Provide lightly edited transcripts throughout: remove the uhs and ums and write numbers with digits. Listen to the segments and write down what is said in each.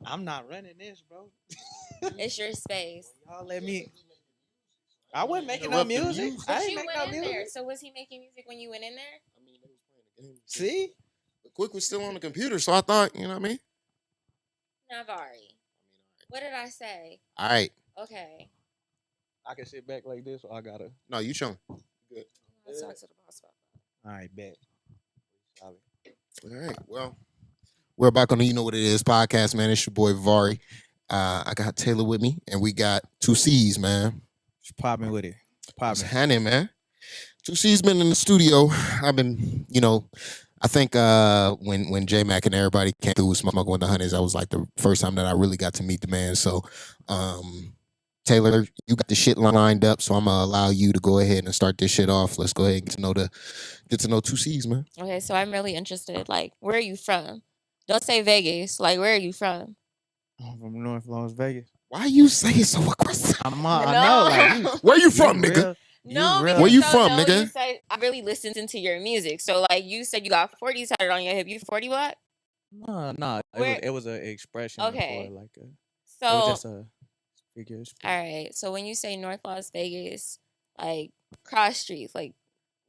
I'm not running this, bro. It's your space. Y'all let me. I wasn't making no Interrupt the music. music. But I ain't you make went no in there. music. So was he making music when you went in there? I mean, they was playing the game. See, But Quick was still on the computer, so I thought, you know what I mean? Navari. What did I say? All right. Okay. I can sit back like this, or I gotta. No, you chilling. Good. Let's talk to the boss about that. All right, bet. Solid. All right. Well, we're back on the You Know What It Is podcast, man. It's your boy Vari. I got Taylor with me, and we got TwoCeez, man. Just popping with it. What's Popping. happening, man? TwoCeez been in the studio. I've been, I think when J Mac and everybody came through Smoking with the Honeys, that was like the first time that I really got to meet the man. So, Taylor, you got the shit lined up, so I'm gonna allow you to go ahead and start this shit off. Let's go ahead and get to know TwoCeez, man. Okay, so I'm really interested. Like, where are you from? Don't say Vegas. Like, where are you from? I'm from North Las Vegas. Why you say it so aggressive? I know, like you. Where you from, nigga? real- No, real- because Where you so, from, no, nigga? You said I really listened to your music. So, like, you said you got 40 tatted on your hip. You 40 what? No. Where- It was an expression. Okay. For like a. It So, was just a figure. of speech. all right. So when you say North Las Vegas, like cross streets, like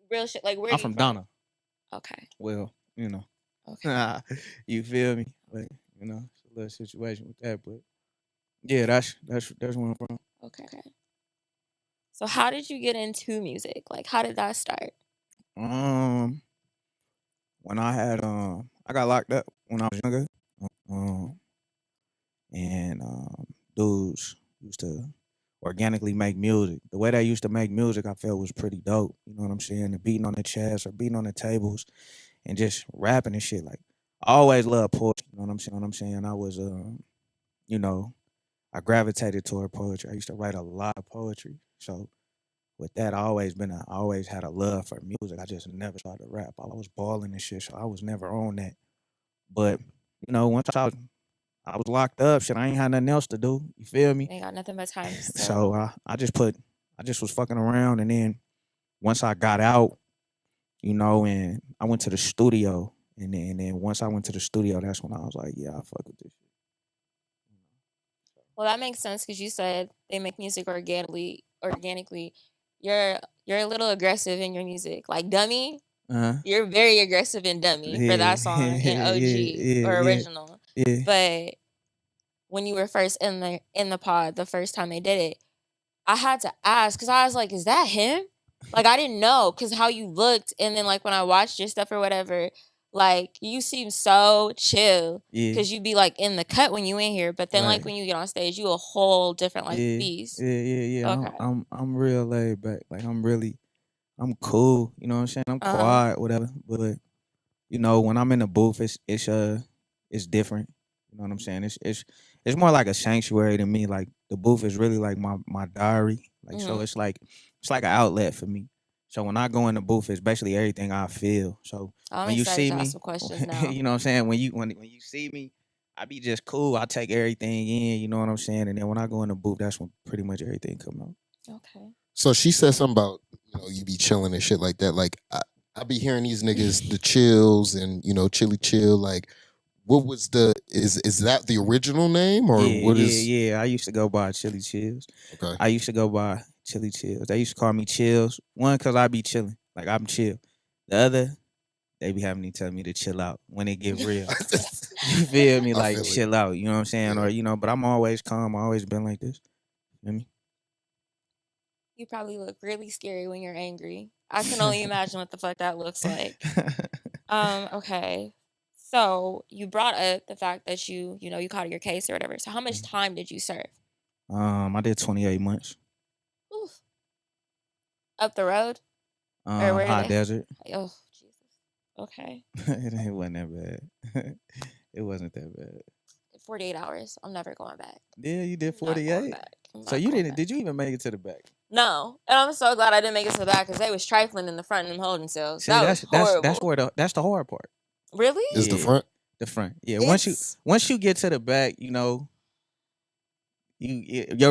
real shit, like where? I'm you from Donna. Okay. Well, you know. Okay. You feel me? Like, it's a little situation with that, but yeah, that's where I'm from. Okay. So how did you get into music? Like, how did that start? When I had I got locked up when I was younger. Um, and dudes used to organically make music. The way they used to make music, I felt was pretty dope. You know what I'm saying? The beating on the chest or beating on the tables, and just rapping and shit. Like, I always loved poetry. You know what I'm saying? I was I gravitated toward poetry. I used to write a lot of poetry. So with that, I always had a love for music. I just never tried to rap. I was balling and shit, so I was never on that. But once I was locked up, shit, I ain't had nothing else to do. You feel me? Ain't got nothing but time. So I just was fucking around, and then once I got out, and I went to the studio, and then once I went to the studio, that's when I was like, yeah, I fuck with this shit. Well, that makes sense because you said they make music organically. You're a little aggressive in your music, like Dummy. You're very aggressive in Dummy for that song in OG or original. Yeah. But when you were first in the pod, the first time they did it, I had to ask because I was like, "Is that him?" Like I didn't know because how you looked, and then like when I watched your stuff or whatever, like you seem so chill because you be like in the cut when you in here, but then like when you get on stage, you a whole different like beast. Yeah. Okay. I'm real laid back. Like I'm cool. You know what I'm saying? I'm quiet, whatever. But when I'm in the booth, it's different. You know what I'm saying? It's more like a sanctuary to me. Like the booth is really like my diary. Like so it's like an outlet for me. So when I go in the booth, it's basically everything I feel. So I'm when you see to me, ask some questions now. you know what I'm saying? When you see me, I be just cool. I take everything in, you know what I'm saying? And then when I go in the booth, that's when pretty much everything come out. Okay. So she said something about you be chilling and shit like that. Like I be hearing these niggas the chills and chilly chill. Like what was is that the original name or what is? Yeah. I used to go by Chili Chills. Okay. I used to go by Chili Chills. They used to call me Chills. One, cause I be chilling, like I'm chill. The other, they be having me tell me to chill out when it get real. You feel me? Like chill out. You know what I'm saying? Yeah. Or but I'm always calm. I always been like this. You know me? You probably look really scary when you're angry. I can only imagine what the fuck that looks like. Okay. So you brought up the fact that you caught your case or whatever. So how much time did you serve? I did 28 months. Oof. Up the road? Hot desert. Oh, Jesus. Okay. It wasn't that bad. It wasn't that bad. 48 hours. I'm never going back. Yeah, you did 48. So you didn't? Did you even make it to the back? No, and I'm so glad I didn't make it to the back because they was trifling in the front and them holding cells. See, that was horrible. That's the hard part. Really? Is the front? The front. Yeah. Once you get to the back, your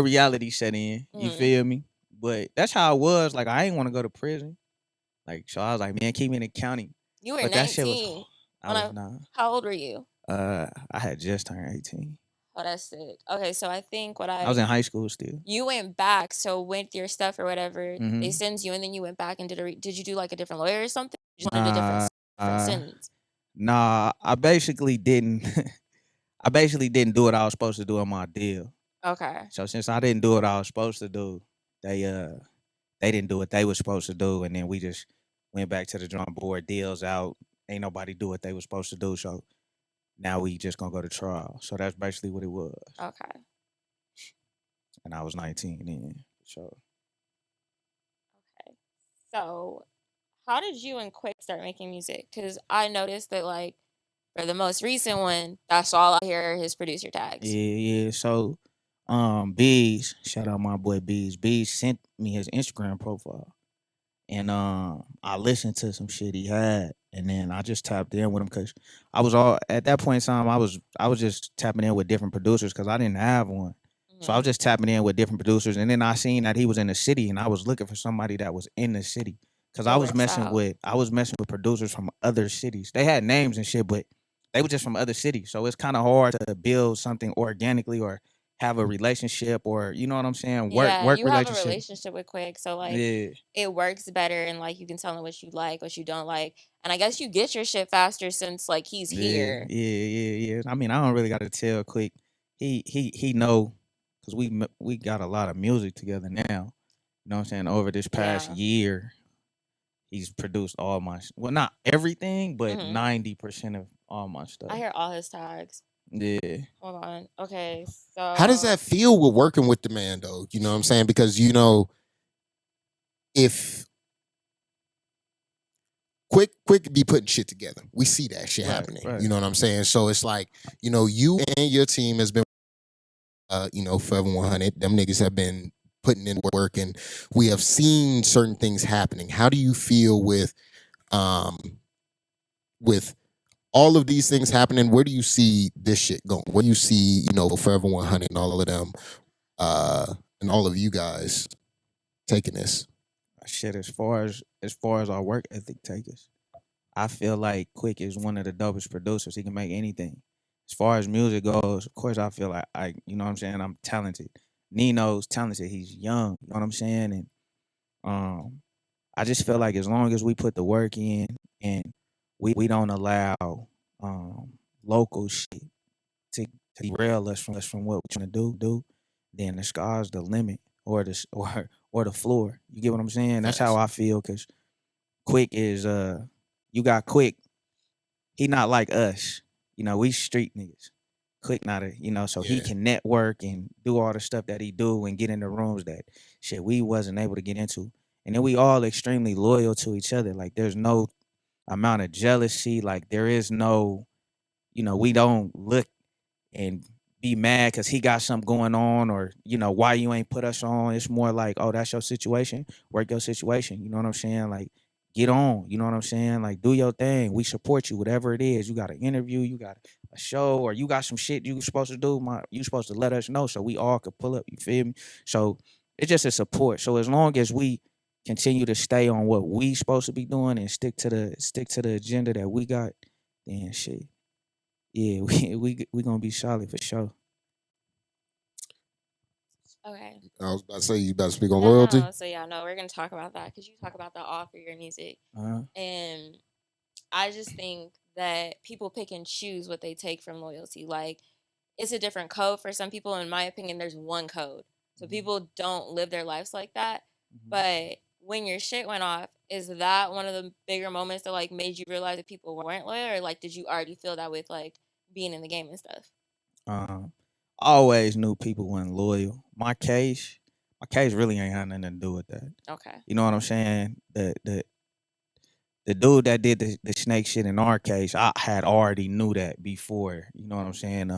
reality set in. You feel me? But that's how it was. Like I ain't want to go to prison. Like so, I was like, man, keep me in the county. You were but 19. That shit was. I was not. How old were you? I had just turned 18. Oh, that's sick. Okay, so I think what I was in high school still. you went back, so with your stuff or whatever, they Mhm. sends you, and then you went back and did you do like a different lawyer or something? You just wanted a Nah, different sentence. nah. I basically didn't. I basically didn't do what I was supposed to do in my deal. Okay. So since I didn't do what I was supposed to do, they didn't do what they were supposed to do, and then we just went back to the drawing board. Deals out. Ain't nobody do what they were supposed to do. So now we just gonna go to trial. So that's basically what it was. Okay. And I was 19 then. So Okay. So, how did you and Quick start making music? Because I noticed that, like, for the most recent one, that's all I hear are his producer tags. yeah. So Bees, shout out my boy Bees. Bees sent me his Instagram profile. And I listened to some shit he had, and then I just tapped in with him because I was all at that point in time. I was just tapping in with different producers because I didn't have one, so I was just tapping in with different producers. And then I seen that he was in the city, and I was looking for somebody that was in the city because I was messing with producers from other cities. They had names and shit, but they were just from other cities, so it's kind of hard to build something organically or have a relationship or you know what I'm saying. Yeah, Work you have a relationship. relationship with Quick, so like Yeah. it works better, and like you can tell him what you like, what you don't like, and I guess you get your shit faster since like he's here. Yeah. I mean, I don't really got to tell Quick. He know because we got a lot of music together now. You know what I'm saying? Over this past Yeah. year, he's produced all my well, not everything, but Mhm. 90% of all my I stuff. hear all his tags. Yeah. Hold on. Okay, How does so that feel with working with the man though? You know what I'm saying? Because you know, if quick be putting shit together, we see that shit happening. Right. You know what I'm saying? So it's like, you know, you and your team has been you know, Forever 100. Them niggas have been putting in work, and we have seen certain things happening. How do you feel um with all of these things happening? Where do you see this shit going? Where do you see, you know, Forever 100 and all of them, and all of you guys taking this? Shit, as far as our work ethic take us, I feel like Quick is one of the dopest producers. He can make anything. As far as music goes, of course, I feel like you know what I'm saying. I'm talented. Nino's talented. He's young. You know what I'm saying? And um, I just feel like as long as we put the work in and we don't allow local shit to derail us from what we're trying to do, then the sky's the limit or or the floor. You get what I'm saying? That's how I feel. Cause Quick is you got Quick. He not like us. You know, we street niggas. Quick not so he can network and do all the stuff that he do and get in the rooms that shit we wasn't able to get into. And then we all extremely loyal to each other. Like there's no amount of jealousy. Like there is no, we don't look and be mad because he got something going on or, why you ain't put us on. It's more like, oh, that's your situation. Work your situation. You know what I'm saying? Like, get on. You know what I'm saying? Like, do your thing. We support you, whatever it is. You got an interview, you got a show, or you got some shit you supposed to do. You supposed to let us know so we all could pull up. You feel me? So it's just a support. So as long as we continue to stay on what we supposed to be doing and stick to the agenda that we got, then shit. Yeah, we gonna be solid for sure. okay. I was about to say, you about to speak on No, loyalty? no. So yeah, no, we're gonna talk about that because you talk about that all for your music, Uh-huh. and I just think that people pick and choose what they take from loyalty. Like it's a different code for some people. In my opinion, there's one code, so people don't live their lives like that. But when your shit went off, is that one of the bigger moments that like made you realize that people weren't loyal, or like did you already feel that with like being in the game and stuff? Um, I always knew people weren't loyal. My case really ain't had nothing to do with that. Okay. You know what I'm saying? The dude that did the snake shit in our case, I had already knew that before. You know what I'm saying?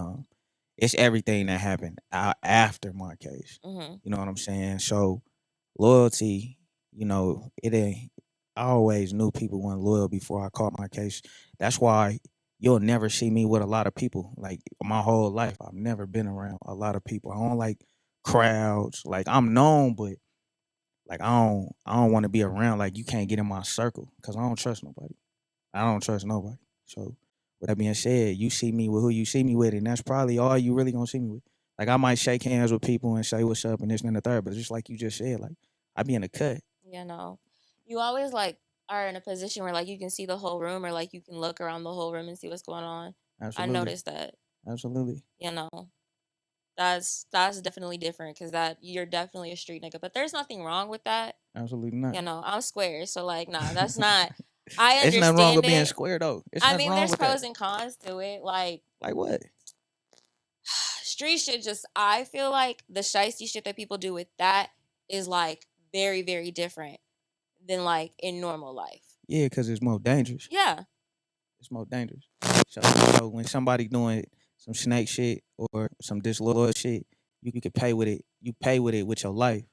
It's everything that happened after my case. Mm-hmm. You know what I'm saying? So loyalty, it ain't. I always knew people weren't loyal before I caught my case. That's why you'll never see me with a lot of people. Like my whole life, I've never been around a lot of people. I don't like crowds. Like I'm known, but like I don't want to be around. Like you can't get in my circle because I don't trust nobody. I don't trust nobody. So With that being said, you see me with who you see me with, and that's probably all you really gonna see me with. Like I might shake hands with people and say what's up and this and the third, but just like you just said, like I be in the cut. You know, you always like are in a position where like you can see the whole room or like you can look around the whole room and see what's going on. I Absolutely, noticed that. absolutely, You know, that's definitely different because that you're definitely a street nigga. But there's nothing wrong with that. absolutely not. You know, I'm square, so like, nah, that's not. I It's nothing wrong understand with being it. square though. It's I nothing mean, wrong there's with that. pros and cons to it. Like Like what? street shit, just I feel like the shiesty shit that people do with that is like very, very different than like in normal life. Yeah, because it's more dangerous. Yeah. It's more dangerous. So when somebody doing some snake shit or some disloyal shit, you can pay with it. You pay with it with your life,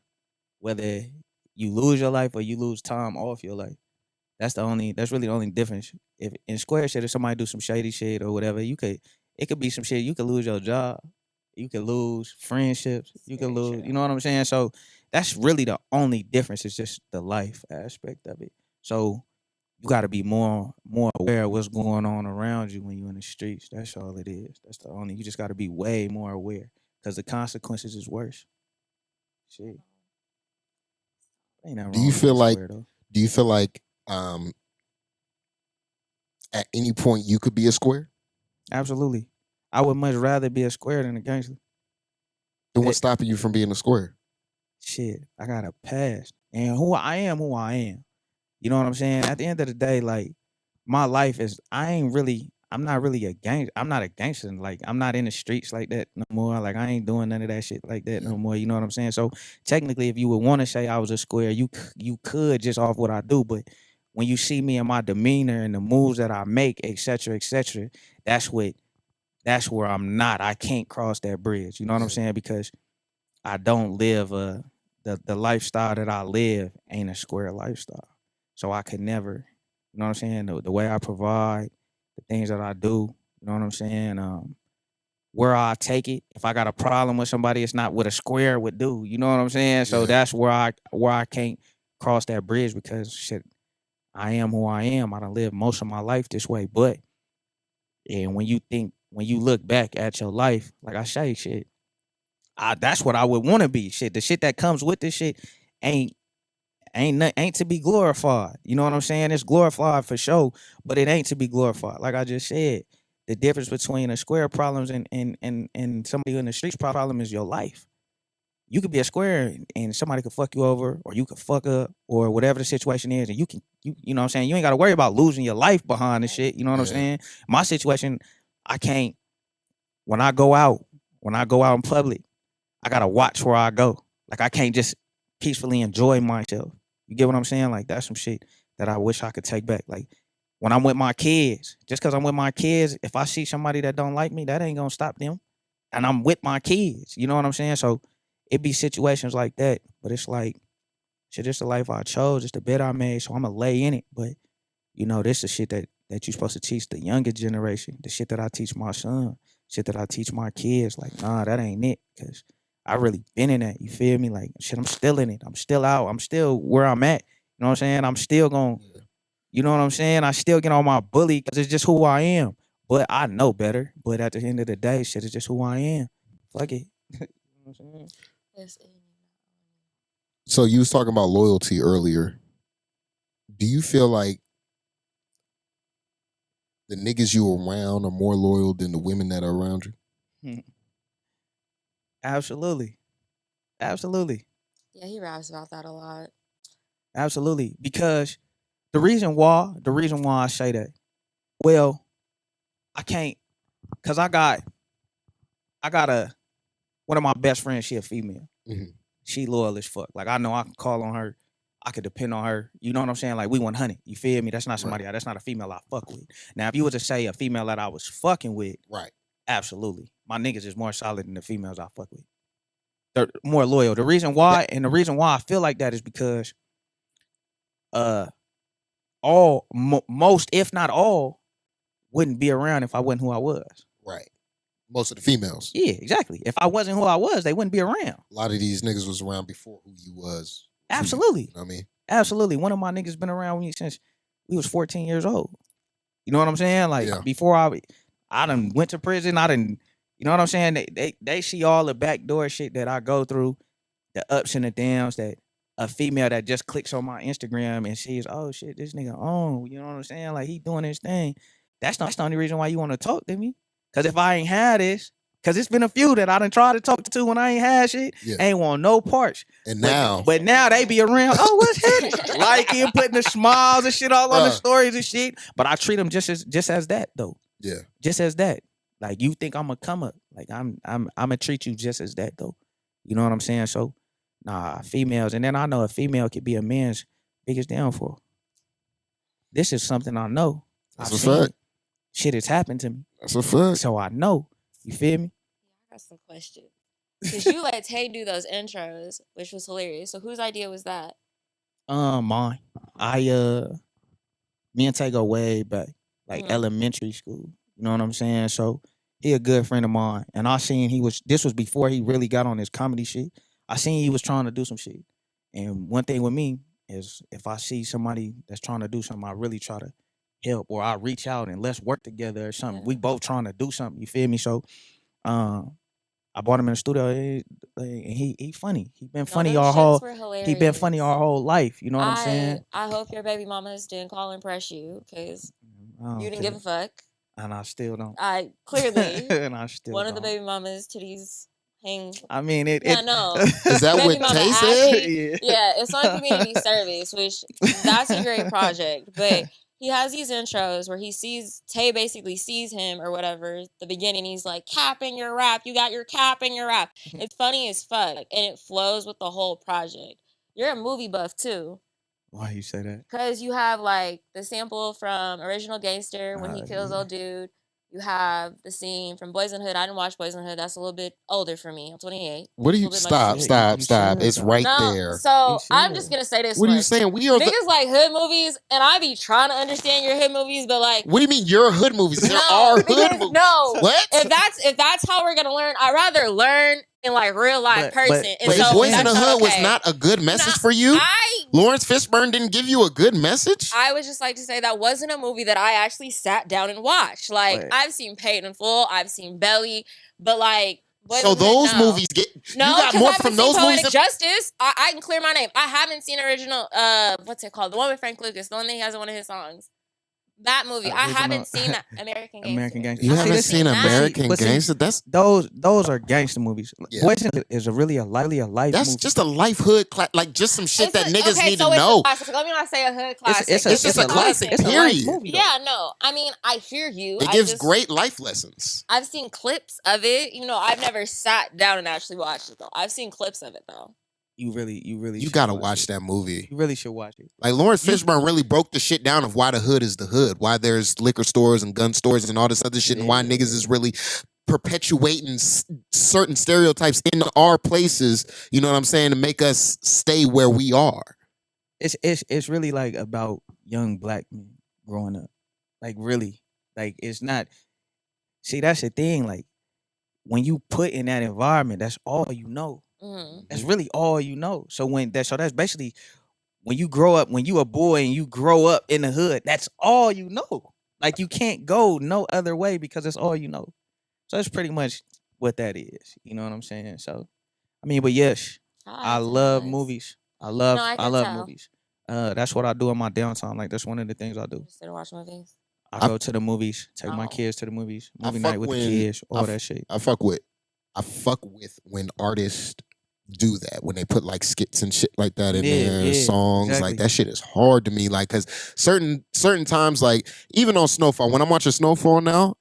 whether you lose your life or you lose time off your life. That's really the only difference. If in square shit, if somebody do some shady shit or whatever, it could be some shit. You could lose your job. You could lose friendships. It's You could very lose, true. you know what I'm saying? So that's really the only difference. It's just the life aspect of it. So you got to be more aware of what's going on around you when you're in the streets. That's all it is. That's the only. You just got to be way more aware because the consequences is worse. Shit, ain't nothing Do wrong you with being feel like square though. do you feel like at any point you could be a square? Absolutely, I would much rather be a square than a gangster. Then That what's stopping you from being a square? shit, I got a past, and who I am. You know what I'm saying? At the end of the day, like my life is, I'm not really a gang. I'm not a gangster. Like I'm not in the streets like that no more. Like I ain't doing none of that shit like that no more. You know what I'm saying? So technically, if you would want to say I was a square, you could just off what I do. But when you see me and my demeanor and the moves that I make, etc., that's what that's where I'm not. I can't cross that bridge. You know what I'm Yeah. saying? Because I don't live the lifestyle that I live ain't a square lifestyle. So I could never, you know what I'm saying? The way I provide, the things that I do, you know what I'm saying? Where I take it. If I got a problem with somebody, it's not what a square would do. You know what I'm saying? So Yeah. that's where I can't cross that bridge because shit, I am who I am. I done lived most of my life this way. But and when you look back at your life, like I say, shit, that's what I would want to be. Shit, the shit that comes with this shit ain't ain't to be glorified. You know what I'm saying? It's glorified for sure, but it ain't to be glorified. Like I just said, the difference between a square problems and somebody in the streets problem is your life. You could be a square and somebody could fuck you over or you could fuck up or whatever the situation is and you know what I'm saying? You ain't got to worry about losing your life behind the shit, you know what I'm Yeah. saying? My situation, I can't when I go out, when I go out in public, I gotta watch where I go. Like I can't just peacefully enjoy myself. You get what I'm saying? Like that's some shit that I wish I could take back. Like when I'm with my kids, just because I'm with my kids, if I see somebody that don't like me, that ain't gonna stop them. And I'm with my kids. You know what I'm saying? So it be situations like that. But it's like, shit, it's the life I chose. It's the bed I made. So I'ma lay in it. But you know, this is shit that you're supposed to teach the younger generation. The shit that I teach my son. Shit that I teach my kids. Like, nah, that ain't it. Cause I really been in that. You feel me? Like, shit, I'm still in it. I'm still out. I'm still where I'm at. You know what I'm saying? I'm still going, you know what I'm saying? I still get on my bully because it's just who I am. But I know better. But at the end of the day, shit, it's just who I am. Fuck it. You know what I'm saying? It's So you was talking about loyalty earlier. Do you feel like the niggas you around are more loyal than the women that are around you? Absolutely. Absolutely. yeah, he raps about that a lot. Absolutely. Because the reason why I say that, well, I can't, cause I got one of my best friends. She a female. Mhm. She loyal as fuck. Like I know I can call on her. I could depend on her. You know what I'm saying? Like we 100. You feel me? That's not somebody. That's not a female I fuck with. Now, if you were to say a female that I was fucking with, Right. absolutely, my niggas is more solid than the females I fuck with. They're more loyal. The reason why, and the reason why I feel like that is because, uh, most, if not all, wouldn't be around if I wasn't who I was. Right. Most of the females. Yeah, exactly. If I wasn't who I was, they wouldn't be around. A lot of these niggas was around before who you was. Absolutely. You know what I mean? Absolutely. One of my niggas been around me since we was 14 years old. You know what I'm saying? Like Yeah. before I done went to prison. I done, you know what I'm saying? They see all the backdoor shit that I go through, the ups and the downs that a female that just clicks on my Instagram and sees, oh shit, this nigga on, you know what I'm saying? Like he doing his thing. That's not the only reason why you want to talk to me. Cause if I ain't had this, cause it's been a few that I done tried to talk to when I ain't had shit, ain't want no parts. And but now they be around. Oh, what's happening? Liking, putting the smiles and shit all on the stories and shit. But I treat them just as that though. Yeah, just as that. Like you think I'm a come up. Like I'm gonna treat you just as that though. You know what I'm saying? So, nah, females, and then I know a female could be a man's biggest downfall. This is something I know. That's a fact. Shit has happened to me. That's a fact. So I know. You feel me? I got some questions. Because you let Tay do those intros, which was hilarious. So whose idea was that? Mine. Me and Tay go way back, like elementary school. You know what I'm saying? So he a good friend of mine, and I seen this was before he really got on his comedy shit. I seen he was trying to do some shit, and one thing with me is if I see somebody that's trying to do something, I really try to help, or I reach out and let's work together or something. Yeah. We both trying to do something. You feel me? So, I brought him in the studio, and he funny. He been funny our whole. He been funny our whole life. You know what I'm saying? I hope your baby mamas didn't call and press you because you didn't give a fuck. And I still don't. I clearly. And I still one don't. of the baby mamas titties hang. I mean it. Yeah, no. Is that what Tay said? Yeah, it's on community service, which that's a great project, but. He has these intros where Tay basically sees him or whatever. The beginning, he's like, cap in your rap. You got your cap in your rap. It's funny as fuck. And it flows with the whole project. You're a movie buff too. Why you say that? Because you have like the sample from Original Gangster when he kills old dude. You have the scene from Boys in the Hood. I didn't watch Boys in the Hood. That's a little bit older for me. I'm 28. What do you stop? It's right there. So I'm just gonna say this. What are you saying? We are niggas like hood movies, and I be trying to understand your hood movies, but like, what do you mean your hood movies? There are hood movies. No, what? If that's how we're gonna learn, I'd rather learn in like real life person. But so Boys in the Hood was not a good message for you. Lawrence Fishburne didn't give you a good message. I would just like to say that wasn't a movie that I actually sat down and watched. Like I've seen Paid in Full, I've seen Belly, but like. So those movies you got more from those movies. Justice, I can clear my name. I haven't seen original. What's it called? The one with Frank Lucas, the one that he has in one of his songs. That movie, I haven't seen that. American Gangster. You haven't seen American Gangster? That's those are gangster movies. Yeah. Boys is a life That's movie. Just a life hood like just some shit that niggas need to know. Let me not say a hood classic. It's just a classic. Period. Yeah, no. I mean, I hear you. It gives great life lessons. I've seen clips of it. You know, I've never sat down and actually watched it though. I've seen clips of it though. You gotta watch that movie. You really should watch it. Like Lawrence Fishburne really broke the shit down of why the hood is the hood, why there's liquor stores and gun stores and all this other shit, and why niggas is really perpetuating certain stereotypes in our places. You know what I'm saying? To make us stay where we are. It's really like about young black men growing up. Like really, like it's not. See, that's the thing. Like when you put in that environment, that's all you know. That's really all you know. So that's basically when you grow up, when you a boy and you grow up in the hood, that's all you know. Like you can't go no other way because that's all you know. So that's pretty much what that is. You know what I'm saying? So I mean, but yes, I love movies. I love movies. That's what I do in my downtime. Like that's one of the things I do. Sit and watch movies. I go to the movies, take my kids to the movies, movie night with the kids, all that shit. I fuck with when artists do that, when they put like skits and shit like that in their songs. Exactly. Like that shit is hard to me. Like, cause certain times, like even on Snowfall, when I'm watching Snowfall now,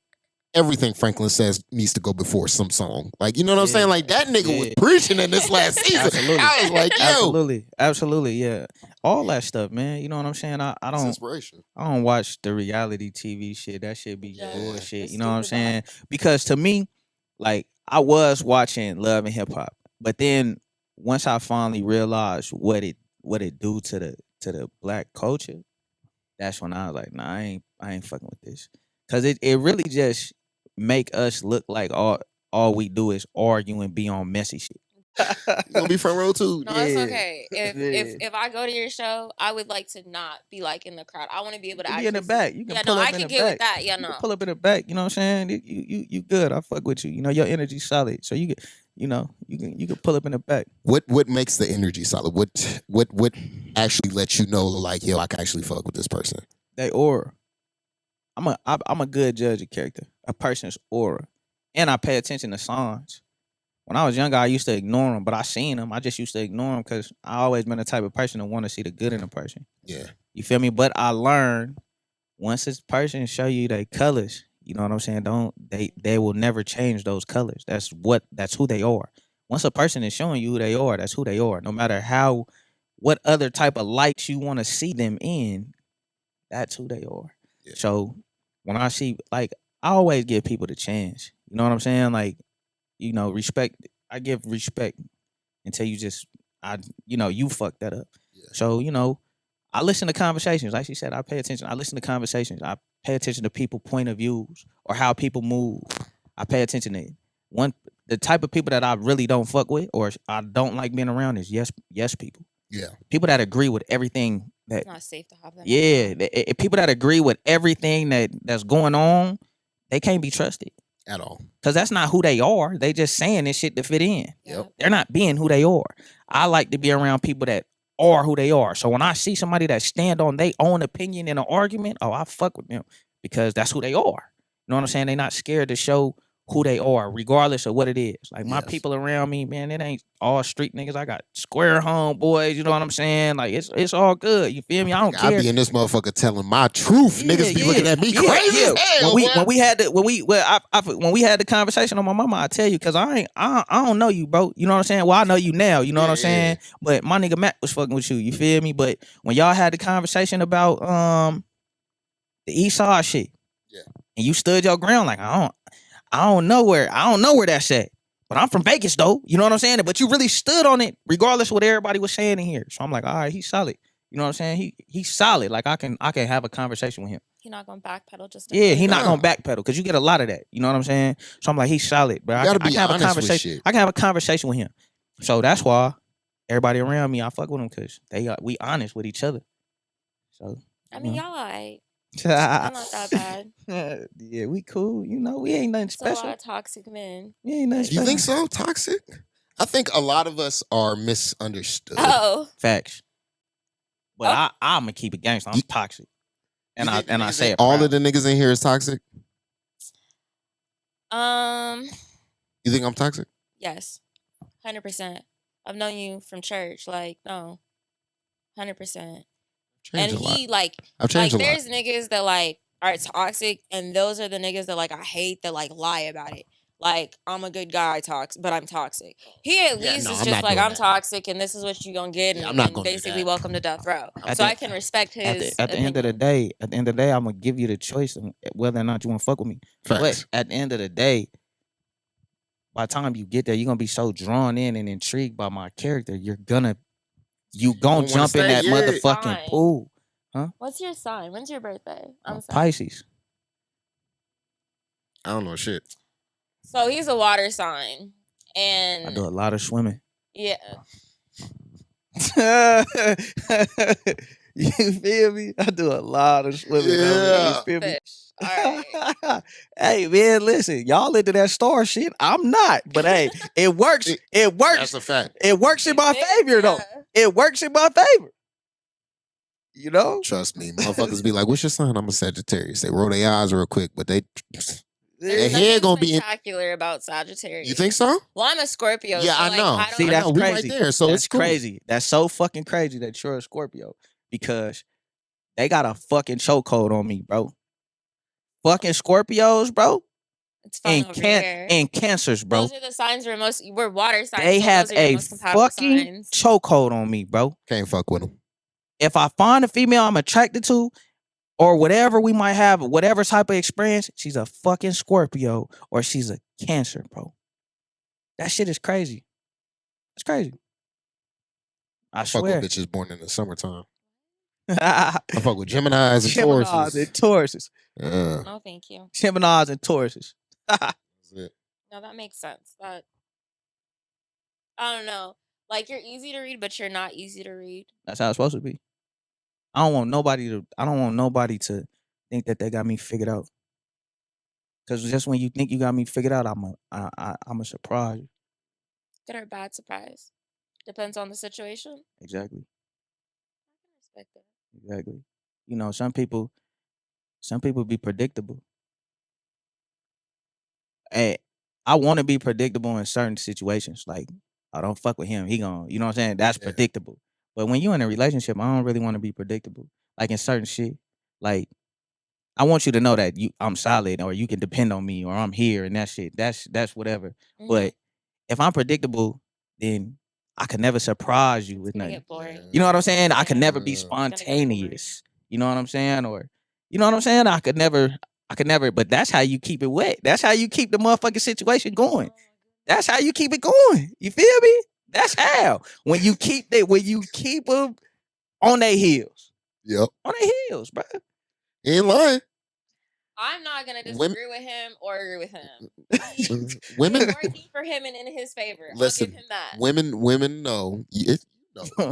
everything Franklin says needs to go before some song. Like, you know what I'm saying? Like that nigga was preaching in this last season. Absolutely. I was like, yo. Absolutely, yeah. All that stuff, man. You know what I'm saying? I don't inspiration. I don't watch the reality TV shit. That shit be bullshit. You know what I'm saying? Because to me, like I was watching Love and Hip Hop. But then once I finally realized what it do to the black culture, that's when I was like, nah, I ain't fucking with this. Cause it really just make us look like all we do is argue and be on messy shit. You gonna be front row too? No, it's okay. If I go to your show, I would like to not be like in the crowd. I want to be able to You can actually be in the back. You can yeah, pull no, up I in can the get with back. that. Yeah, You no. can pull up in the back. You know what I'm saying? You good. I fuck with you. You know your energy's solid. So you get, you can pull up in the back. What makes the energy solid? What actually lets you know like, yo, I can actually fuck with this person? They aura. I'm a good judge of character. A person's aura, and I pay attention to signs. When I was younger, I used to ignore them, but I seen them. I just used to ignore them because I always been the type of person to want to see the good in a person. Yeah. You feel me? But I learned once this person show you their colors, you know what I'm saying? They will never change those colors. That's who they are. Once a person is showing you who they are, that's who they are. No matter what other type of lights you want to see them in, that's who they are. Yeah. So when I see, like, I always give people the chance. You know what I'm saying? Like, respect. I give respect until you fuck that up. Yeah. So, I listen to conversations. Like she said, I pay attention. I listen to conversations. I pay attention to people's point of views or how people move. I pay attention to it. The type of people that I really don't fuck with or I don't like being around is yes people. Yeah. People that agree with everything that. It's not safe to have that. Yeah, people that agree with everything that's going on, they can't be trusted. At all. Because that's not who they are. They just saying this shit to fit in. Yep. They're not being who they are. I like to be around people that are who they are. So when I see somebody that stand on their own opinion in an argument, I fuck with them because that's who they are. You know what I'm saying? They're not scared to show who they are, regardless of what it is. Like my people around me, man, it ain't all street niggas. I got square homeboys. You know what I'm saying? Like it's all good. You feel me? I don't care. I be in this motherfucker telling my truth. Niggas be looking at me crazy as hell. When we had the conversation on my mama, I tell you, cause I don't know you, bro. You know what I'm saying? Well, I know you now. You know what I'm saying? But my nigga Matt was fucking with you. You feel me? But when y'all had the conversation about the Esau shit, and you stood your ground, like I don't know where that's at. But I'm from Vegas though. You know what I'm saying? But you really stood on it, regardless of what everybody was saying in here. So I'm like, all right, he's solid. You know what I'm saying? He's solid. Like I can have a conversation with him. He's not gonna backpedal just he's not gonna backpedal because you get a lot of that. You know what I'm saying? So I'm like, he's solid, but I can have a conversation. I can have a conversation with him. So that's why everybody around me, I fuck with them because we honest with each other. So I mean, y'all alright. I'm not that bad. Yeah, we cool. You know, we ain't nothing special. It's a lot of toxic men. We ain't nothing special. You think so? Toxic? I think a lot of us are misunderstood. Oh, facts. But I'm gonna keep it gangster. I'm toxic, and I say it. All proud. of the niggas in here is toxic. You think I'm toxic? Yes, 100%. I've known you from church. Like, no, 100%. And he I've changed a lot. There's niggas that like are toxic, and those are the niggas that like I hate that like lie about it. Like, I'm a good guy, but I'm toxic. He at least is just like, I'm toxic, and this is what you gonna get, and basically welcome to death row. So I can respect his. At the end of the day, I'm gonna give you the choice of whether or not you want to fuck with me. Facts. But at the end of the day, by the time you get there, you're gonna be so drawn in and intrigued by my character. You're gonna jump in that motherfucking pool. Huh? What's your sign? When's your birthday? I'm sorry. Pisces. I don't know shit. So he's a water sign. And I do a lot of swimming. Yeah. You feel me? I do a lot of swimming. Yeah. You feel me? All right. Hey man, listen, y'all into that star shit. I'm not, but hey, it works. It works. That's a fact. It works in my favor though. It works in my favor. You know? Trust me, motherfuckers be like, "What's your sign?" I'm a Sagittarius. They roll their eyes real quick, but their head gonna be spectacular about Sagittarius. You think so? Well, I'm a Scorpio. Yeah, so I know. See, that's crazy. Right there, so that's it's cool. crazy. That's so fucking crazy that you're a Scorpio because they got a fucking chokehold on me, bro. Fucking Scorpios, bro. It's fun over here. And Cancers, bro. Those are the signs we're water signs. They have those are a most compatible fucking signs. chokehold on me, bro. Can't fuck with them. If I find a female I'm attracted to, or whatever we might have, whatever type of experience, she's a fucking Scorpio or she's a Cancer, bro. That shit is crazy. It's crazy. I fuck swear. with bitches born in the summertime. I fuck with Geminis and Tauruses. Geminis and Tauruses. Yeah. No, thank you. Geminis and Tauruses. That's it. No, that makes sense. I don't know. Like you're easy to read, but you're not easy to read. That's how it's supposed to be. I don't want nobody to think that they got me figured out. Cause just when you think you got me figured out, I'm a surprise you. Good or bad surprise. Depends on the situation. Exactly. I can respect that. Exactly. You know, some people be predictable. Hey, I want to be predictable in certain situations. Like, I don't fuck with him. He gon' you know what I'm saying? That's Yeah. predictable. But when you in a relationship, I don't really want to be predictable. Like in certain shit. Like, I want you to know that I'm solid or you can depend on me or I'm here and that shit. That's whatever. Mhm. But if I'm predictable, then I can never surprise you It's with gonna nothing. get boring. You know what I'm saying? I can Yeah. never be It's gonna get boring. spontaneous. You know what I'm saying? Or you know what I'm saying? I could never, but that's how you keep it wet. That's how you keep the motherfucking situation going. That's how you keep it going. You feel me? That's how. When you keep them on their heels. Yep. On their heels, bro. Ain't lying. I'm not gonna Women- disagree with him or agree with him. Women, It's working for him and in his favor. I'll listen. give him that. Women know.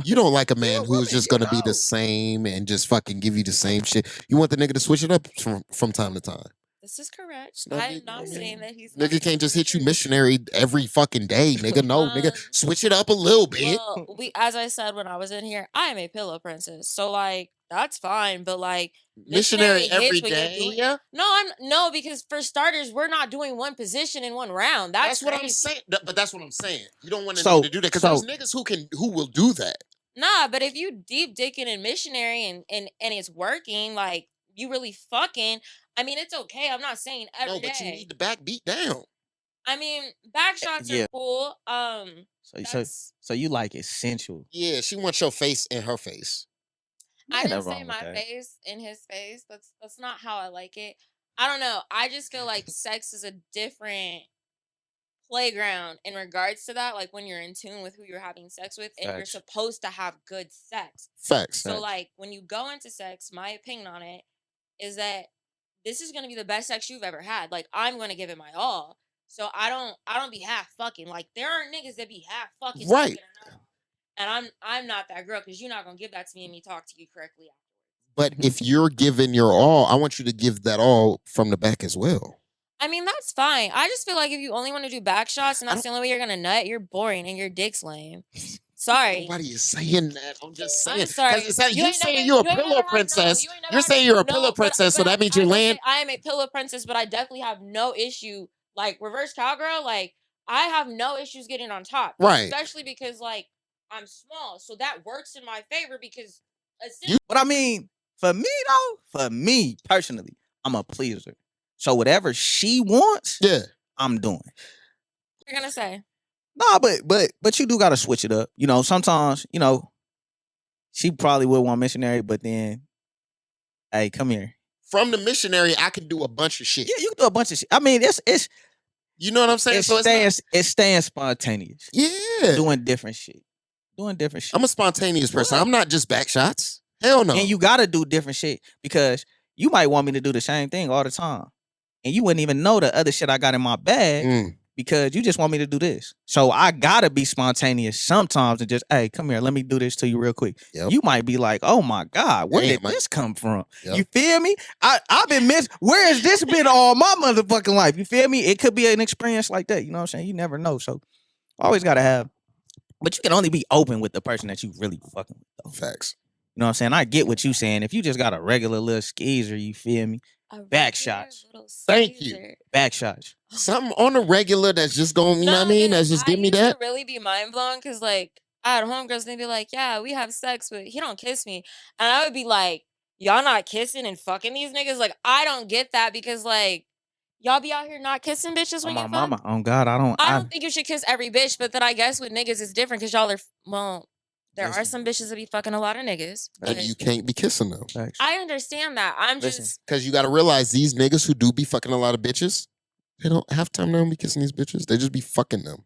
You don't like a man You're a who's woman, just you gonna be know. the same and just fucking give you the same shit. You want the nigga to switch it up from time to time. This is correct. It's not I'm big, not I mean, saying that he's not. Nigga can't just hit you true. missionary every fucking day, nigga. No, nigga, switch it up a little bit. Well, as I said when I was in here, I am a pillow princess. So like that's fine, but like Missionary hits every when you're day. doing- Yeah, No, because for starters, we're not doing one position in one round. That's what I'm crazy. saying. But that's what I'm saying. You don't want a So- nigga to do that because there's niggas who will do that. Nah, but if you deep dicking in missionary and it's working, like you really fucking, I mean, it's okay. I'm not saying every No, but you day. need the back beat down. I mean, back shots Yeah. are cool. So you like essential. Yeah, she wants your face in her face. I Ain't didn't nothing say wrong with my that. face in his face. That's not how I like it. I don't know. I just feel like sex is a different playground in regards to that. Like when you're in tune with who you're having sex with, and you're Facts. supposed to have good sex. Facts. So like when you go into sex, my opinion on it is that this is gonna be the best sex you've ever had. Like I'm gonna give it my all. So I don't be half fucking. Like there are niggas that be half fucking. Right. And I'm not that girl because you're not gonna give that to me and me talk to you correctly afterwards. But if you're giving your all, I want you to give that all from the back as well. I mean, that's fine. I just feel like if you only want to do back shots and that's the only way you're gonna nut, you're boring and your dick's lame. Sorry. Nobody is saying that. I'm just saying. I'm sorry. You're saying you're a pillow princess. You're saying you're a pillow princess, so that means you're laying. I am a pillow princess, but I definitely have no issue. Like reverse cowgirl, like I have no issues getting on top. Right. Especially because like I'm small, so that works in my favor because. But I mean, for me personally, I'm a pleaser. So whatever she wants, Yeah, I'm doing. You're gonna say. Nah, but you do gotta switch it up. You know, sometimes, you know, she probably would want missionary, but then, hey, come here. From the missionary, I can do a bunch of shit. Yeah, you can do a bunch of shit. I mean, it's you know what I'm saying? It's staying spontaneous. Yeah. Doing different shit. I'm a spontaneous person. I'm not just back shots. Hell no. And you gotta do different shit because you might want me to do the same thing all the time. And you wouldn't even know the other shit I got in my bag because you just want me to do this. So I gotta be spontaneous sometimes and just, hey, come here, let me do this to you real quick. Yep. You might be like, oh my God, where did this come from? Yep. You feel me? I've been where has this been all my motherfucking life? You feel me? It could be an experience like that. You know what I'm saying? You never know. So always gotta have, but you can only be open with the person that you really fucking with though. Facts. You know what I'm saying? I get what you saying. If you just got a regular little skeezer, you feel me? Back shots. Thank you. Back shots. Something on the regular that's just going, you know what I mean? That's just give me that. I really be mind blown because like I had homegirls and they'd be like, yeah, we have sex, but he don't kiss me. And I would be like, y'all not kissing and fucking these niggas? Like, I don't get that because like y'all be out here not kissing bitches when you fuck? Mama. Oh God, I don't think you should kiss every bitch, but then I guess with niggas it's different because y'all are there are some bitches that be fucking a lot of niggas. And you can't be kissing them. I understand that. I'm just because you got to realize these niggas who do be fucking a lot of bitches, they don't have time to be kissing these bitches. They just be fucking them.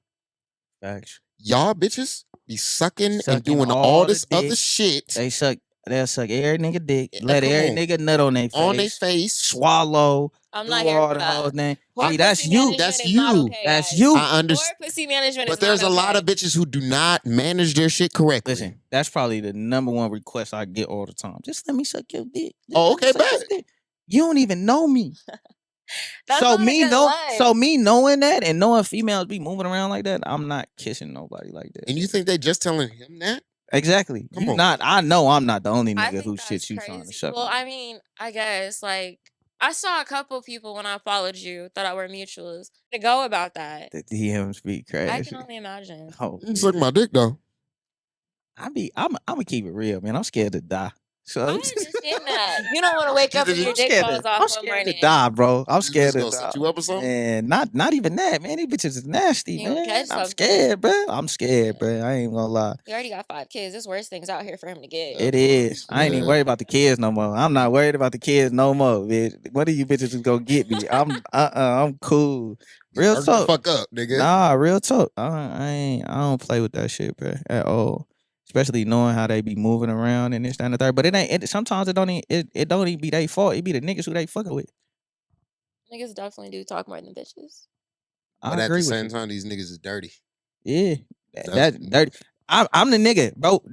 Facts. Y'all bitches be sucking and doing all this other shit. They suck. They'll suck every nigga dick, Yeah, let come every on. nigga nut on their face, On their face. swallow, I'm do not here all for the whole that. thing. Poor See, that's pussy you. management That's is not you. okay, That's guys. you. I Poor understand. pussy management But is there's not a okay. lot of bitches who do not manage their shit correctly. Listen, that's probably the number one request I get all the time. Just let me suck your dick. Just Oh, let me okay, suck your bet. dick. You don't even know me. That's so not a me good know, line. so me knowing that and knowing females be moving around like that, I'm not kissing nobody like that. And you think they just telling him that? Exactly. Come You on. not. I know I'm not the only I nigga think who that's shit you trying to crazy. suck. Well, on. I mean, I guess like I saw a couple people when I followed you that I were mutuals to go about that. The DMs be crazy. I can only imagine. Oh, You suck my dick though. I'm gonna keep it real, man. I'm scared to die. So I understand that. You don't want to wake up and your I'm dick scared falls to, off I'm one scared morning. to die, bro. I'm These scared bitches to gonna die. set you up or something? Man, not even that, man. These bitches is nasty, You gonna man. catch I'm something. scared, bro. I'm scared, bro. I ain't gonna lie. He already got 5 kids. There's worse things out here for him to get. It is. I ain't even worried about the kids no more. I'm not worried about the kids no more, bitch. What are you bitches is gonna get me? I'm cool. Real Hurry the talk. fuck up, nigga. Nah, real talk. I don't play with that shit, bro, at all. Especially knowing how they be moving around and this, that, and the third. But sometimes it don't even be their fault. It be the niggas who they fucking with. Niggas definitely do talk more than bitches. I But at agree the with same you. time, these niggas is dirty. Yeah, That's- that dirty. I'm the nigga, bro.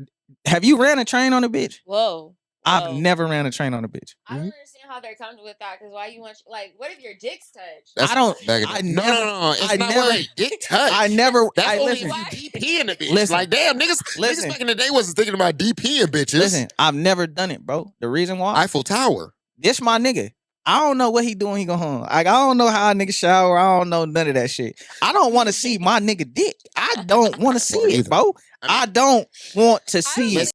Have you ran a train on a bitch? Whoa. I've never ran a train on a bitch. I don't understand how they're comfortable with that. Because why you want what if your dick's touched? That's I don't. back in I the- never. No. It's I not never. wait, dick touch. I never. That's I only listen. if you DP in the bitch. Listen. Like damn, niggas back in the day wasn't thinking about DP and bitches. Listen, I've never done it, bro. The reason why? Eiffel Tower. This my nigga. I don't know what he doing. He go home. Like I don't know how a nigga shower. I don't know none of that shit. I don't want to see my nigga dick. I don't want to see it, bro. I don't want to see it.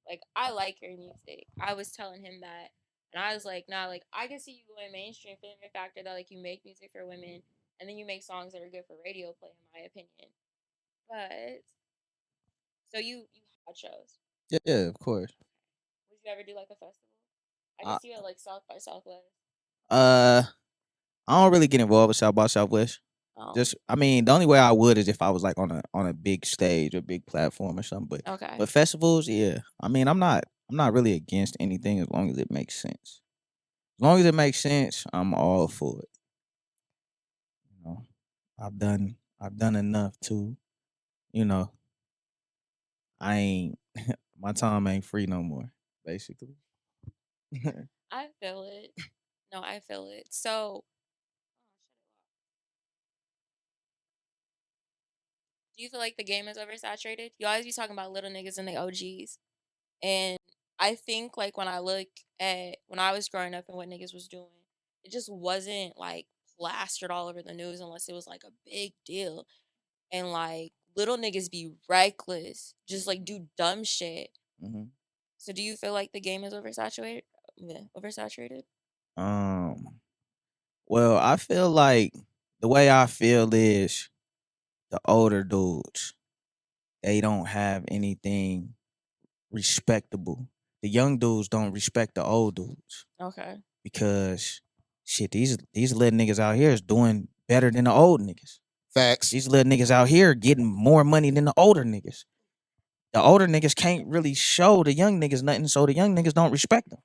Like I like your music. I was telling him that, and I was like, nah, like I can see you going mainstream for the factor that like you make music for women, and then you make songs that are good for radio play, in my opinion. But so you had shows. Yeah, of course. Would you ever do like a festival? I can see it like South by Southwest. I don't really get involved with South by Southwest. Oh. I mean, the only way I would is if I was like on a big stage or big platform or something. But festivals, yeah. I mean, I'm not really against anything as long as it makes sense. As long as it makes sense, I'm all for it. You know, I've done enough to, you know, my time ain't free no more, basically. I feel it. No, I feel it. So, do you feel like the game is oversaturated? You always be talking about little niggas and the OGs. And I think like when I look at when I was growing up and what niggas was doing, it just wasn't like plastered all over the news unless it was like a big deal. And like little niggas be reckless, just like do dumb shit. Mm-hmm. So do you feel like the game is oversaturated? Yeah, oversaturated? Well, I feel like the way I feel is the older dudes, they don't have anything respectable. The young dudes don't respect the old dudes. Okay. Because shit, these little niggas out here is doing better than the old niggas. Facts. These little niggas out here getting more money than the older niggas. The older niggas can't really show the young niggas nothing, so the young niggas don't respect them.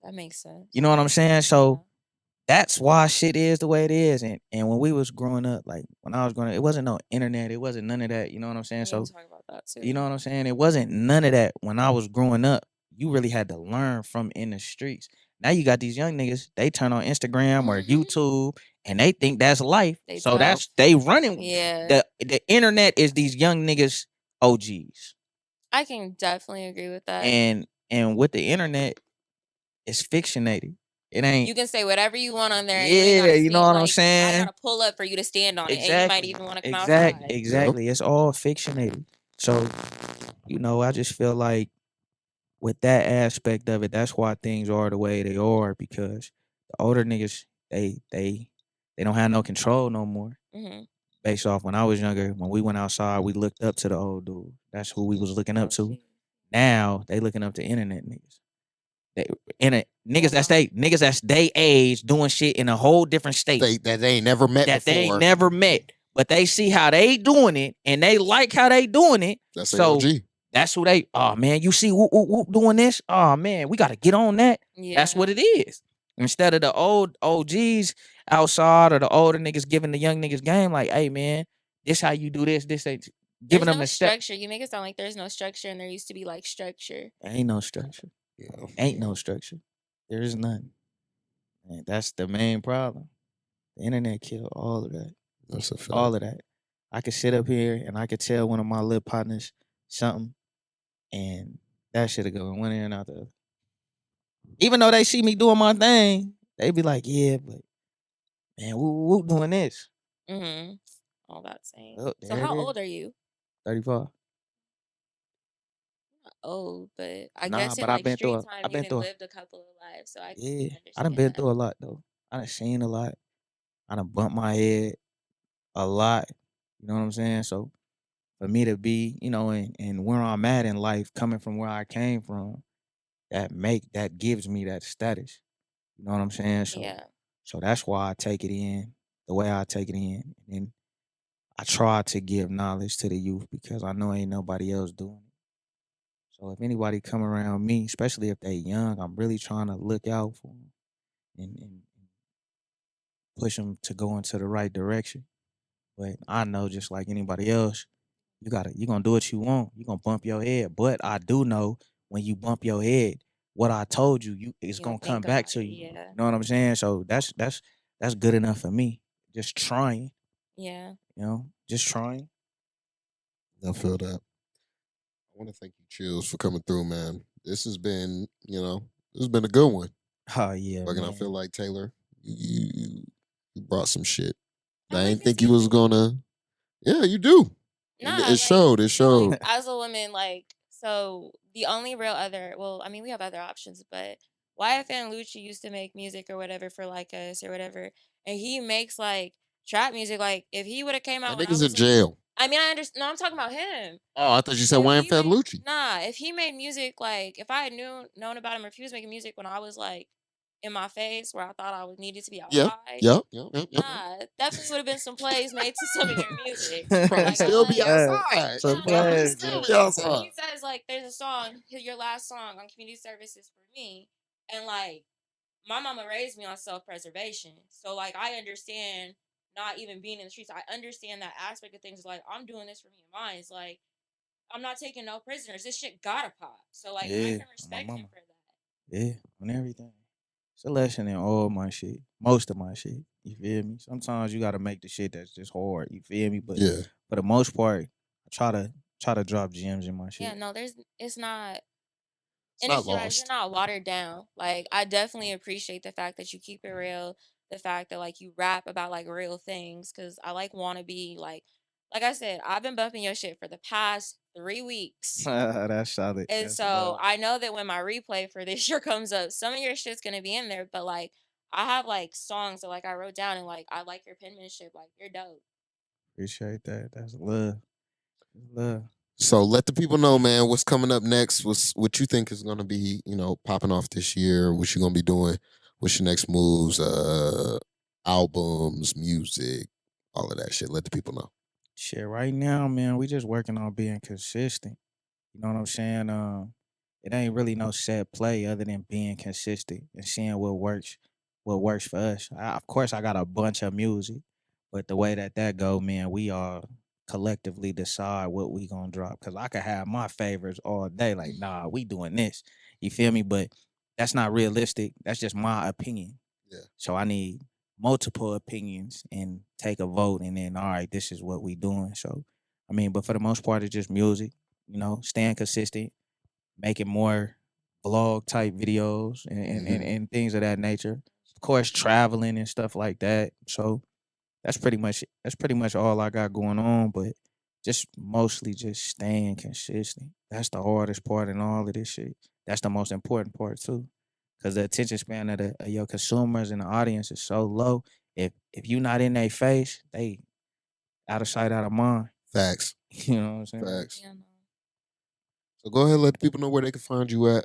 That makes sense. You know what I'm saying? So that's why shit is the way it is. And when we was growing up, like when I was growing up, it wasn't no internet. It wasn't none of that. You know what I'm saying? So talk about that too. you know what I'm saying? It wasn't none of that when I was growing up. You really had to learn from in the streets. Now you got these young niggas, they turn on Instagram or YouTube and they think that's life. They running. Yeah. The internet is these young niggas OGs. I can definitely agree with that. And with the internet, it's fictionated. It ain't. You can say whatever you want on there. Yeah, you know what I'm saying? I gotta pull up for you to stand on it, and you might even want to come outside. outside. Exactly. It's all fictionated. So, you know, I just feel like with that aspect of it, that's why things are the way they are, because the older niggas, they don't have no control no more. Mm-hmm. Based off when I was younger, when we went outside, we looked up to the old dude. That's who we was looking up to. Now they looking up to internet niggas. Niggas that's they age doing shit in a whole different state that they ain't never met that before. they ain't never met, but they see how they doing it and they like how they doing it. That's so AOG. That's who they. Oh man, you see whoop whoop whoop doing this? Oh man, we got to get on that. That's what it is. Instead of the old OGs outside or the older niggas giving the young niggas game, like, hey man, this how you do this. This ain't giving There's them no the step. structure. You make it sound like there's no structure, and there used to be like structure. Ain't no structure. Yeah. Ain't no structure. There is none. And that's the main problem. The internet killed all of that. That's a fact. All of that. I could sit up here and I could tell one of my little partners something, and that should have gone one ear and out the other. Even though they see me doing my thing, they be like, "Yeah, but man, who doing this?" Mm-hmm. All that saying. Oh, So there how it is. old are you? 35. Not old, but I Nah, guess in but I've like been street through. time, I've you been done through. lived a couple of lives, so I can Yeah, I done understand been that. through a lot though. I done seen a lot. I done bumped my head a lot. You know what I'm saying? So for me to be, and where I'm at in life, coming from where I came from, that gives me that status. You know what I'm saying? Yeah. So that's why I take it in the way I take it in, and I try to give knowledge to the youth because I know ain't nobody else doing it. So if anybody come around me, especially if they young, I'm really trying to look out for them and push them to go into the right direction. But I know just like anybody else, you gonna do what you want. You gonna bump your head. But I do know when you bump your head, what I told you, it's You gonna don't come think back about to it, you. yeah. You know what I'm saying? So that's good enough for me. Just trying, Yeah. just trying. I feel that. I want to thank you, Chills, for coming through, man. This has been, this has been a good one. Oh yeah, Like, and I man. feel like Taylor, you brought some shit. I I like didn't this think you was energy. gonna. Yeah, you do. And Nah, it showed. It so showed. as a woman, so the only real other, well, I mean, we have other options, but YFN Lucci used to make music or whatever for like us or whatever, and he makes like trap music. Like if he would have came out That when I nigga's in was, jail. I mean, I understand. No, I'm talking about him. Oh, I thought you said If Wayne he made, Felucci. nah, if he made music, like if I had known about him, or if he was making music when I was like in my phase where I thought I was needed to be Yep. outside, Yep. nah, definitely would have been some plays made to some of your music. Probably Like still be I outside. So yeah, no, Probably glad, still no. be When outside. he says like there's a song, your last song on community services for me, and like my mama raised me on self preservation, so like I understand not even being in the streets. I understand that aspect of things. Like I'm doing this for me and mine. It's like I'm not taking no prisoners. This shit gotta pop. So like I yeah, can on my respect him mama. for that. Yeah, on everything. It's a lesson in all my shit. Most of my shit. You feel me? Sometimes you gotta make the shit that's just hard. You feel me? But Yeah. for the most part, I try to drop gems in my Yeah, shit. no, it's not. It's And not it's you're lost. not watered down. Like I definitely appreciate the fact that you keep it real, the fact that like you rap about like real things, because I like want to be like I said, I've been bumping your shit for the past 3 weeks. That's solid. And That's so love. I know that when my replay for this year comes up, some of your shit's gonna be in there, but like I have like songs that like I wrote down and like I like your penmanship, like you're dope. Appreciate that. That's love. That's love. So let the people know, man, what's coming up next. What you think is gonna be, popping off this year. What you gonna be doing. What's your next moves? Albums, music, all of that shit. Let the people know. Shit, right now, man, we just working on being consistent. You know what I'm saying? It ain't really no set play other than being consistent and seeing what works for us. Of course, I got a bunch of music, but the way that go, man, we all collectively decide what we gonna drop. Cause I could have my favorites all day, like, nah, we doing this. You feel me? But that's not realistic. That's just my opinion. Yeah. So I need multiple opinions and take a vote, and then all right, this is what we doing. So I mean, but for the most part, it's just music. Staying consistent, making more vlog type videos and things of that nature. Of course, traveling and stuff like that. So that's pretty much all I got going on. But just mostly just staying consistent. That's the hardest part in all of this shit. That's the most important part too, because the attention span of your consumers and the audience is so low. If you not in their face, they out of sight, out of mind. Facts. You know what I'm saying? Facts. Yeah, no. So go ahead, let the people know where they can find you at.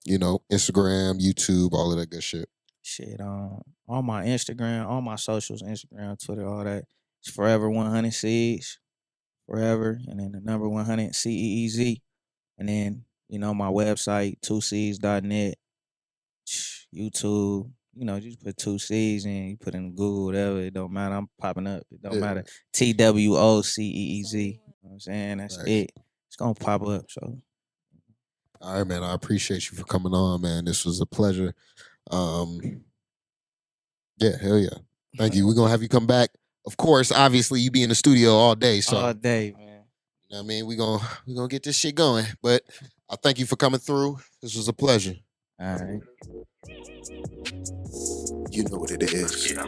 Instagram, YouTube, all of that good shit. Shit, on my Instagram, all my socials, Instagram, Twitter, all that. It's forever 100 Seeds. forever, and then the number 100 CEEZ, and then my website TwoCeez.net, YouTube. You just put TwoCeez and you put in Google, whatever. It don't matter. I'm popping up. It don't matter. TWOCEEZ. You know what I'm saying? That's it. It's gonna pop up. So. All right, man. I appreciate you for coming on, man. This was a pleasure. Yeah, hell yeah. Thank you. We're gonna have you come back. Of course, obviously, you be in the studio all day. So all day, man. You know what I mean? We're gonna get this shit going. But I thank you for coming through. This was a pleasure. All right. You know what it is. Yeah.